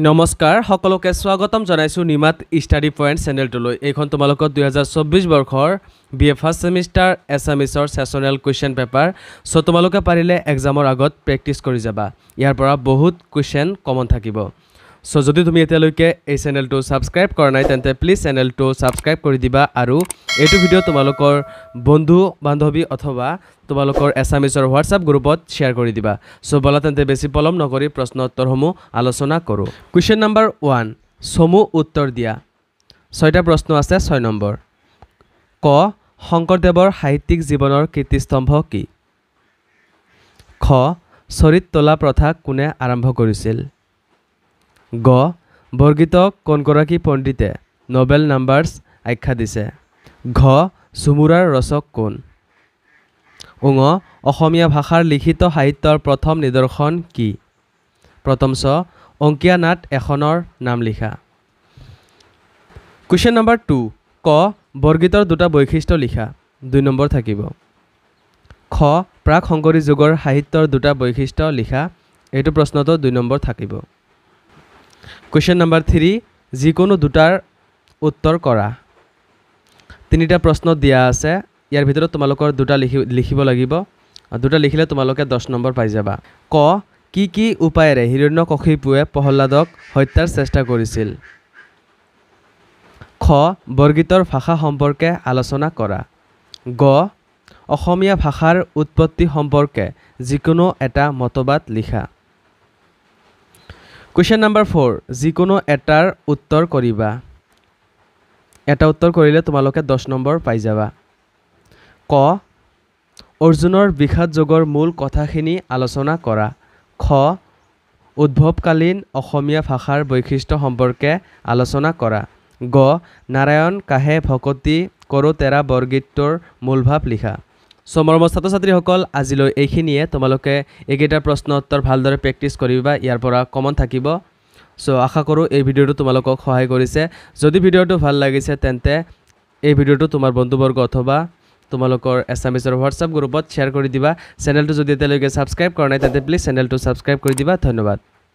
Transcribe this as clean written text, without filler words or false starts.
নমস্কাৰ সকলোকে স্বাগতম জনাইছো নিমাত ষ্টাডি পইণ্ট চেনেলটোলৈ। এইখন তোমালোকৰ 2024 বৰ্ষৰ বিএ ফাৰ্ষ্ট সেমিষ্টাৰ এছামিছৰ সেশনেল কুৱেশ্যন পেপাৰ। সো তোমালোকে পাৰিলে এক্সামৰ আগত প্ৰেক্টিছ কৰি যাবা। ইয়াৰ পৰা বহুত কুৱেশ্যন কমন থাকিব। সো যদি তুমি এতিয়ালৈকে এই চেনেলটো সাবস্ক্ৰাইব কৰা নাই তেন্তে প্লিজ চেনেলটো সাবস্ক্ৰাইব কৰি দিবা আৰু এইটো ভিডিও তোমালোকৰ বন্ধু বান্ধৱী অথবা তোমালোকৰ এছামিছৰ হোৱাটছআপ গ্ৰুপত শ্বেয়াৰ কৰি দিবা। সো বলা তেন্তে বেছি পলম নকৰি প্ৰশ্ন উত্তৰসমূহ আলোচনা কৰোঁ। কুৱেশ্যন নম্বৰ 1 চমু উত্তৰ দিয়া। 6টা প্ৰশ্ন আছে। 6 নম্বৰ ক শংকৰদেৱৰ সাহিত্যিক জীৱনৰ কীৰ্তিস্তম্ভ কি? খ চৰিত তোলা প্ৰথা কোনে আৰম্ভ কৰিছিল? গ বৰগীতক কোনগৰাকী পণ্ডিতে নোবেল নাম্বাৰছ আখ্যা দিছে? ঘ ঝুমুৰাৰ ৰচক কোন? উঙ অসমীয়া ভাষাৰ লিখিত সাহিত্যৰ প্ৰথম নিদৰ্শন কি? প্ৰথম চ অংকীয়া নাট এখনৰ নাম লিখা। কুৱেশ্যন নম্বৰ 2 ক বৰগীতৰ দুটা বৈশিষ্ট্য লিখা। 2 নম্বৰ থাকিব। খ প্ৰাক শংকৰী যুগৰ সাহিত্যৰ দুটা বৈশিষ্ট্য লিখা। এইটো প্ৰশ্নটো 2 নম্বৰ থাকিব। কুৱেশ্যন নম্বৰ 3 যিকোনো দুটাৰ উত্তৰ কৰা। 3টা প্ৰশ্ন দিয়া আছে। ইয়াৰ ভিতৰত তোমালোকৰ দুটা লিখিব লাগিব। দুটা লিখিলে তোমালোকে 10 নম্বৰ পাই যাবা। ক কি উপায়েৰে হিৰণ্যকশিপুৱে প্ৰহ্লাদক হত্যাৰ চেষ্টা কৰিছিল? খ বৰগীতৰ ভাষা সম্পৰ্কে আলোচনা কৰা। গ অসমীয়া ভাষাৰ উৎপত্তি সম্পৰ্কে যিকোনো এটা মতবাদ লিখা। কুৱেশ্যন নম্বৰ 4 যিকোনো এটাৰ উত্তৰ কৰিবা। এটা উত্তৰ কৰিলে তোমালোকে 10 নম্বৰ পাই যাবা। ক অৰ্জুনৰ বিষাদ যোগৰ মূল কথাখিনি আলোচনা কৰা। খ উদ্ভৱকালীন অসমীয়া ভাষাৰ বৈশিষ্ট্য সম্পৰ্কে আলোচনা কৰা। গ নাৰায়ণ কাহে ভকতি কৰো তেৰা বৰগীতটোৰ মূলভাৱ লিখা। সো মৰমৰ ছাত্ৰ ছাত্ৰীসকল আজিলৈ এইখিনিয়ে। তোমালোকে এইকেইটা প্ৰশ্ন উত্তৰ ভালদৰে প্ৰেক্টিছ কৰিবা। ইয়াৰ পৰা কমন থাকিব। সো আশা কৰোঁ এই ভিডিঅ'টো তোমালোকক সহায় কৰিছে। যদি ভিডিঅ'টো ভাল লাগিছে তেন্তে এই ভিডিঅ'টো তোমাৰ বন্ধুবৰ্গ অথবা তোমালোকৰ এছামিছৰ হোৱাটছআপ গ্ৰুপত শ্বেয়াৰ কৰি দিবা। চেনেলটো যদি এতিয়ালৈকে ছাবস্ক্ৰাইব কৰা নাই তেন্তে প্লিজ চেনেলটো ছাবস্ক্ৰাইব কৰি দিবা। ধন্যবাদ।